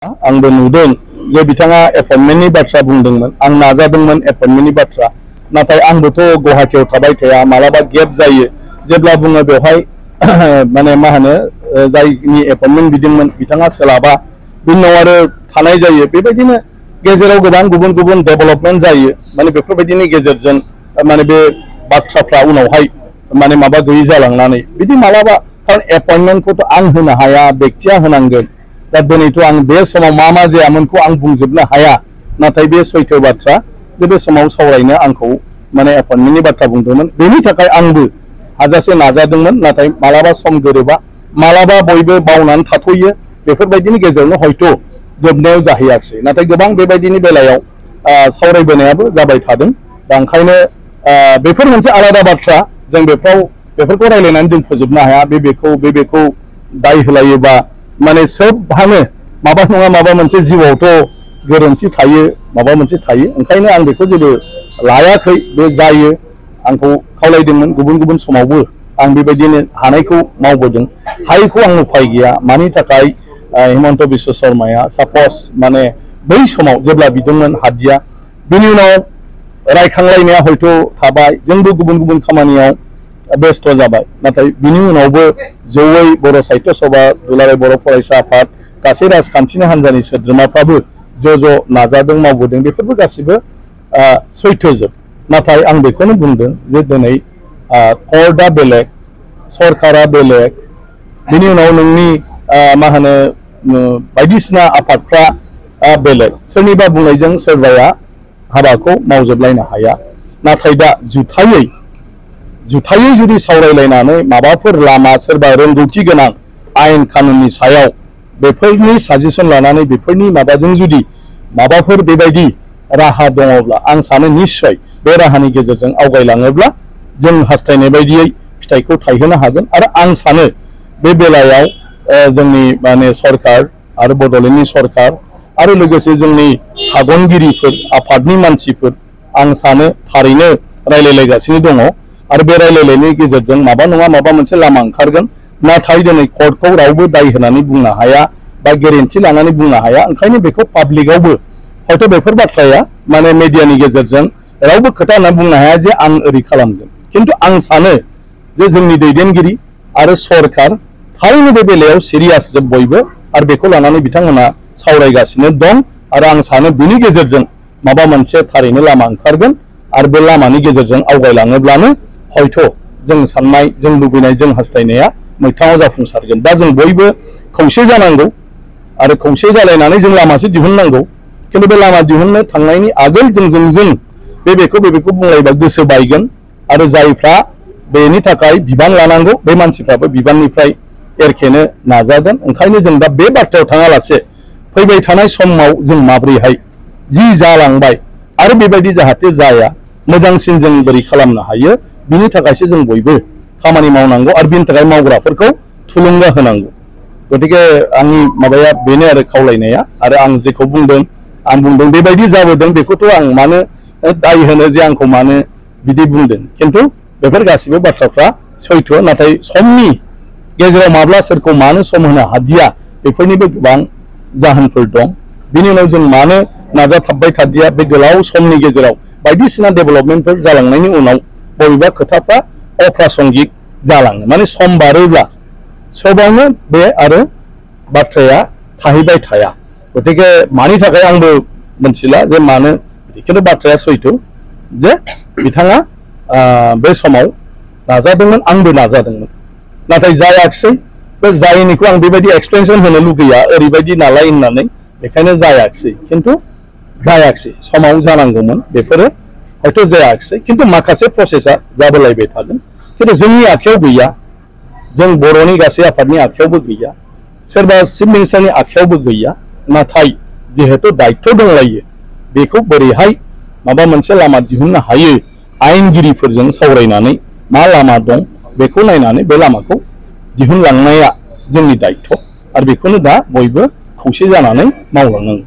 आंबो नुदों जे बिथाङा एपइन्टमेन्टनि बाथ्रा बुंदोंमोन आं नाजादोंमोन एपइन्टमेन्टनि बाथ्रा नाथाय आंबोथ' गुवाहाटीयाव थाबाय थाया मालाबा गेप जायो जेब्ला बुङो बेवहाय माने मा होनो जायनि एपइन्टमेन्ट बिदोंमोन बिथाङा सोलाबा बिनि उनाव आरो थानाय जायो बेबायदिनो गेजेराव गोबां गुबुन गुबुन डेभेलपमेन्ट जायो माने बेफोरबायदिनि गेजेरजों माने बे बाथ्राफ्रा उनावहाय माने माबा गैयै जालांनानै बिदि मालाबा एपइन्टमेन्टखौथ' आं होनो हाया व्यक्तिया होनांगोन दा दिनैथ' आं बे समाव मा जायामोनखौ आं बुंजोबनो हाया नाथाय बे सैथो बाथ्रा जे बे समाव सावरायनो आंखौ माने एपइन्टमेन्टनि बाथ्रा बुंदोंमोन बेनि थाखाय आंबो हाजासे नाजादोंमोन नाथाय मालाबा सम गोरोबा मालाबा बयबो बावनानै थाथ'यो बेफोरबायदिनि गेजेरावनो हयथ' जोबनायाव जाहैयाखै नाथाय गोबां बेबायदिनि बेलायाव सावरायबोनायाबो जाबाय थादों दा ओंखायनो बेफोर मोनसे आलादा बाथ्रा जों बेफोरखौ रायलायनानै जों फोजोबनो हाया बेखौ दाय होलायोबा माने सोबहानो माबा नङा माबा मोनसे जिउआवथ' गोरोन्थि थायो माबा मोनसे थायो ओंखायनो आं बेखौ जेबो लायाखै बे जायो आंखौ खावलायदोंमोन गुबुन गुबुन समावबो आं बेबायदिनो हानायखौ मावबोदों हायैखौ आं उफाय गैया मानि थाखाय हिमन्त बिश्व शर्माया सापस माने बै समाव जेब्ला बिदोंमोन हादिया बिनि उनाव रायखांलायनाया हयथ' थाबाय जोंबो गुबुन गुबुन खामानियाव बेस्थ' जाबाय नाथाय बिनि उनावबो जयै बर' साहित्य सभा दुलाराय बर' फरायसा आफाद गासै राजखान्थिनि हान्जानि सोद्रोमाफ्राबो ज' नाजादों मावबोदों बेफोरबो गासिबो सैथोजोब नाथाय आं बेखौनो बुंदों जे दिनै कर्टआ बेलेग सरकारा बेलेग बिनि उनाव नोंनि मा होनो बायदिसिना आफादफ्रा बेलेग सोरनिबा बुंनायजों सोरबाया हाबाखौ मावजोबलायनो हाया नाथाय दा जुथायै जुदि सावरायलायनानै माबाफोर लामा सोरबा रोंगौथि गोनां आयेन कानुननि सायाव बेफोरनि साजेसन लानानै बेफोरनि माबाजों जुदि माबाफोर बेबायदि राहा दङब्ला आं सानो निश्चय बे राहानि गेजेरजों आवगायलाङोब्ला जों हास्थायनाय बायदियै फिथाइखौ थायहोनो हागोन आरो आं सानो बे बेलायाव जोंनि माने सरकार आरो बड'लेण्डनि सरकार आरो लोगोसे जोंनि सागनगिरिफोर आफादनि मानसिफोर आं सानो थारैनो रायलायलायगासिनो दङ आरो बे रायलायनायनि गेजेरजों माबा नङा माबा मोनसे लामा ओंखारगोन नाथाय दिनै कर्टखौ रावबो दाय होनानै बुंनो हाया बा गेरेन्थि लानानै बुंनो हाया ओंखायनो बेखौ पाब्लिकआवबो हयथ' बेफोर बाथ्राया माने मिडियानि गेजेरजों रावबो खोथा होननानै बुंनो हाया जे आं ओरै खालामगोन खिन्थु आं सानो जे जोंनि दैदेनगिरि आरो सरकार थारैनो बे बेलायाव सिरियास जोब बयबो आरो बेखौ लानानै बिथांमोना सावरायगासिनो दं आरो आं सानो बिनि गेजेरजों माबा मोनसे थारैनो लामा ओंखारगोन आरो बे लामानि गेजेरजों आवगायलाङोब्लानो हयथ' जों साननाय जों लुबैनाय जों हास्थायनाया मोगथाङाव जाफुंसारगोन दा जों बयबो खौसे जानांगौ आरो खौसे जालायनानै जों लामासो दिहुननांगौ खिन्थु बे लामा दिहुननो थांनायनि आगोल जों बेखौ बुंलायबा गोसो बायगोन आरो जायफ्रा बेनि थाखाय बिबान लानांगौ बे मानसिफ्राबो बिबाननिफ्राय एरखेनो नाजागोन ओंखायनो जों दा बे बाथ्रायाव थाङालासे फैबाय थानाय समाव जों माब्रैहाय जि जालांबाय आरो बेबायदि जाहाथे जाया मोजांसिन जों बोरै खालामनो हायो बिनि थाखायसो जों बयबो खामानि मावनांगौ आरो बिनि थाखाय मावग्राफोरखौ थुलुंगा होनांगौ गतिके आंनि माबाया बेनो आरो खावलायनाया आरो आं जेखौ बुंदों बेबायदि जाबोदों बेखौथ' आं मानो दाय होनो जे आंखौ मानो बिदि बुंदों खिन्थु बेफोर गासिबो बाथ्राफ्रा सैथो नाथाय समनि गेजेराव माब्ला सोरखौ मानो सम होनो हादिया बेफोरनिबो गोबां जाहोनफोर दं बिनि उनाव जों मानो नाजाथाबबाय थादिया बे गोलाव समनि गेजेराव बायदिसिना डेभेलपमेन्टफोर जालांनायनि उनाव बबेबा खोथाफ्रा अप्रासंगिक जालाङो माने सम बारोब्ला सोबावनो बे आरो बाथ्राया थाहैबाय थाया गतिके मानि थाखाय आंबो मोनथिला जे मानो खिन्थु बाथ्राया सैथो जे बिथाङा बे समाव नाजादोंमोन आंबो नाजादोंमोन नाथाय जायाखिसै बे जायैनिखौ आं बेबायदि एक्सप्लेनेसन होनो लुगैया ओरैबायदि नालाय होननानै बेखायनो जायाखिसै खिन्थु जायाखिसै समाव जानांगौमोन बेफोरो हयथ' जायाखिसै खिन्थु माखासे प्रसेसा जाबोलायबाय थागोन खिन्थु जोंनि आखायाव गैया जों बर'नि गासै आफादनि आखायावबो गैया सोरबा चिफ मिनिस्टारनि आखायावबो गैया नाथाय जिहेतु दायित्व दंलायो बेखौ बोरैहाय माबा मोनसे लामा दिहुननो हायो आयेनगिरिफोरजों सावरायनानै मा लामा दं बेखौ नायनानै बे लामाखौ दिहुनलांनाया जोंनि दायित्व आरो बेखौनो दा बयबो खौसे जानानै मावलांनांगौ